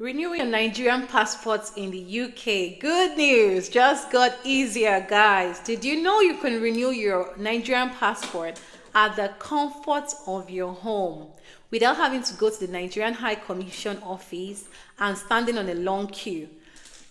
Renewing your Nigerian passports in the UK. Good news, just got easier, guys. Did you know you can renew your Nigerian passport at the comfort of your home without having to go to the Nigerian High Commission office and standing on a long queue?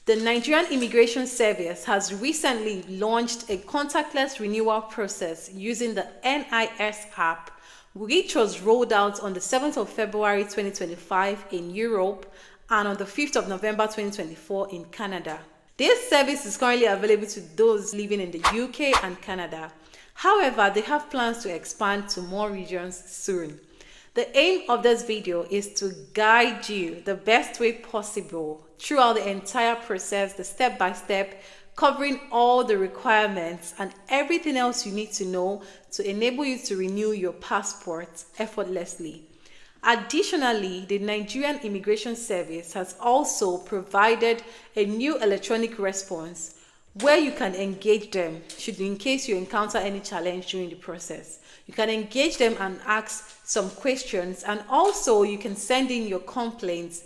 The Nigerian Immigration Service has recently launched a contactless renewal process using the NIS app, which was rolled out on the 7th of February 2025 in Europe and on the 5th of November 2024 in Canada. This service is currently available to those living in the UK and Canada. However, they have plans to expand to more regions soon. The aim of this video is to guide you the best way possible throughout the entire process, the step-by-step, covering all the requirements and everything else you need to know to enable you to renew your passport effortlessly. Additionally, the Nigerian Immigration Service has also provided a new electronic response where you can engage them in case you encounter any challenge during the process. You can engage them and ask some questions, and also you can send in your complaints.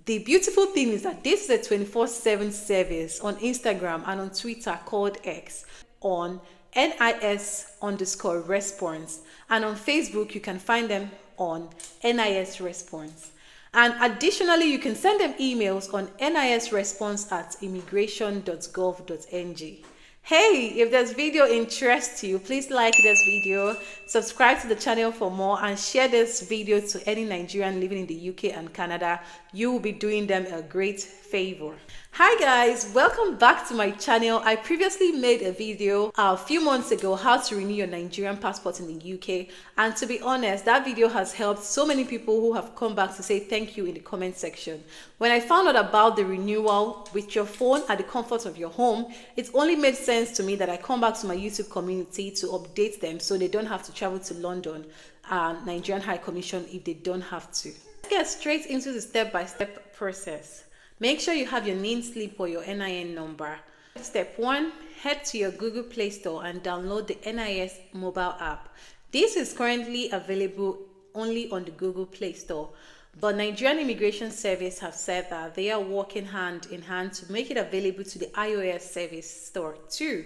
The beautiful thing is that this is a 24/7 service on Instagram and on Twitter called X on NIS_response, and on Facebook you can find them on NIS response. And additionally, you can send them emails on nisresponse@immigration.gov.ng. Hey, if this video interests you, please like this video, subscribe to the channel for more, and share this video to any Nigerian living in the UK and Canada. You will be doing them a great favor. Hi guys, welcome back to my channel. I previously made a video a few months ago how to renew your Nigerian passport in the UK, and to be honest, that video has helped so many people who have come back to say thank you in the comment section. When I found out about the renewal with your phone at the comfort of your home, it only made sense to me that I come back to my YouTube community to update them so they don't have to travel to London and Nigerian High Commission if they don't have to. Let's get straight into the step-by-step process. Make sure you have your name slip or your NIN number. Step 1, head to your Google Play Store and download the NIS mobile app. This is currently available only on the Google Play Store, but Nigerian Immigration Service have said that they are working hand in hand to make it available to the iOS service store too.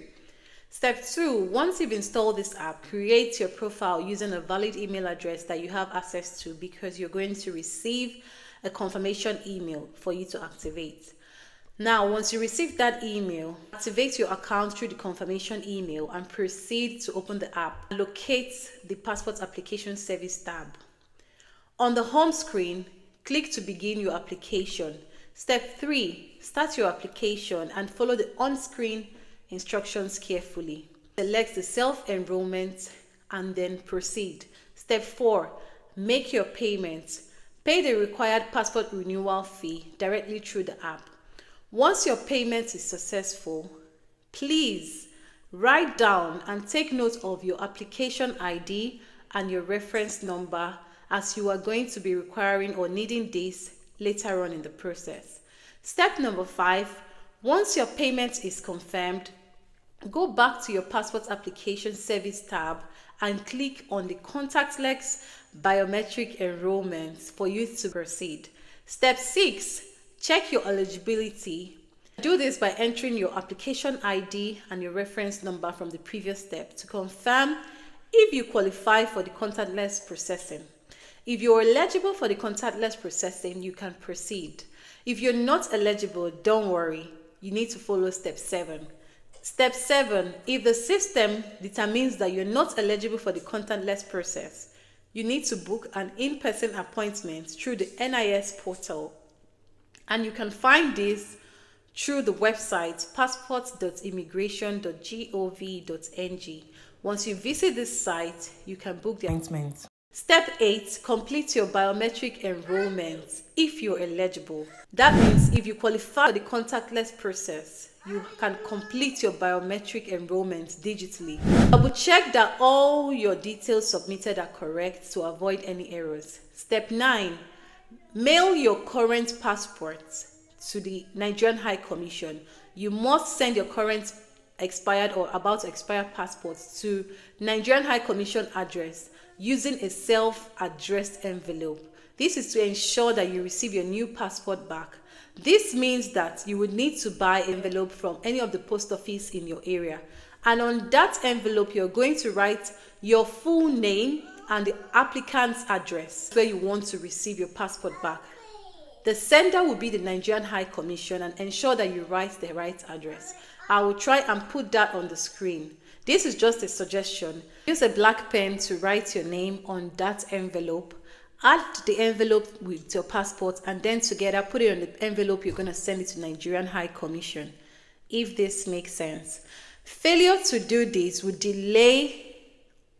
Step 2, once you've installed this app, create your profile using a valid email address that you have access to, because you're going to receive a confirmation email for you to activate. Now, once you receive that email, activate your account through the confirmation email and proceed to open the app. Locate the Passport Application Service tab. On the home screen, click to begin your application. Step 3, start your application and follow the on-screen instructions carefully. Select the self-enrollment and then proceed. Step 4, make your payment. Pay the required passport renewal fee directly through the app. Once your payment is successful, please write down and take note of your application ID and your reference number, as you are going to be requiring or needing this later on in the process. Step number 5, once your payment is confirmed, go back to your Passport Application Service tab and click on the contactless biometric enrollment for you to proceed. Step 6, check your eligibility. Do this by entering your application ID and your reference number from the previous step to confirm if you qualify for the contactless processing. If you're eligible for the contactless processing, you can proceed. If you're not eligible, don't worry. You need to follow step 7. Step 7, if the system determines that you're not eligible for the contactless process, you need to book an in-person appointment through the NIS portal. And you can find this through the website passport.immigration.gov.ng. Once you visit this site, you can book the appointment. Step 8, complete your biometric enrollment if you're eligible. That means if you qualify for the contactless process, you can complete your biometric enrollment digitally. Double check that all your details submitted are correct to avoid any errors. Step 9, mail your current passport to the Nigerian High Commission. You must send your current expired or about to expire passports to Nigerian High Commission address using a self-addressed envelope. This is to ensure that you receive your new passport back. This means that you would need to buy an envelope from any of the post office in your area. And on that envelope, you're going to write your full name and the applicant's address where you want to receive your passport back. The sender will be the Nigerian High Commission, and ensure that you write the right address. I will try and put that on the screen. This is just a suggestion. Use a black pen to write your name on that envelope. Add the envelope with your passport, and then together put it on the envelope you're going to send it to Nigerian High Commission, if this makes sense. Failure to do this would delay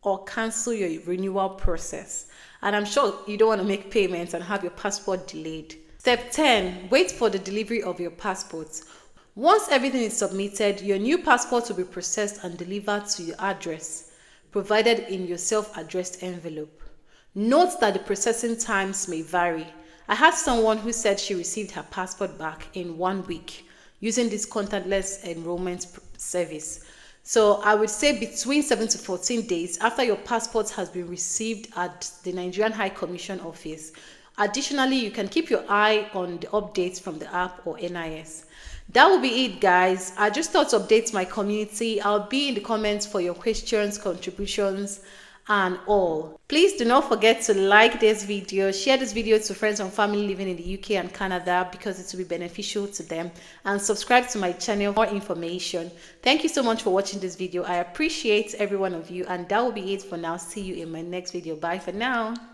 or cancel your renewal process. And I'm sure you don't want to make payments and have your passport delayed. Step 10, wait for the delivery of your passport. Once everything is submitted, your new passport will be processed and delivered to your address provided in your self-addressed envelope. Note that the processing times may vary. I had someone who said she received her passport back in 1 week using this contactless enrollment service. So I would say between 7 to 14 days after your passport has been received at the Nigerian High Commission office. Additionally, you can keep your eye on the updates from the app or NIS. That will be it, guys. I just thought to update my community. I'll be in the comments for your questions, contributions, and all. Please do not forget to like this video, share this video to friends and family living in the UK and Canada because it will be beneficial to them, and subscribe to my channel for more information. Thank you so much for watching this video. I appreciate every one of you, and that will be it for now. See you in my next video. Bye for now.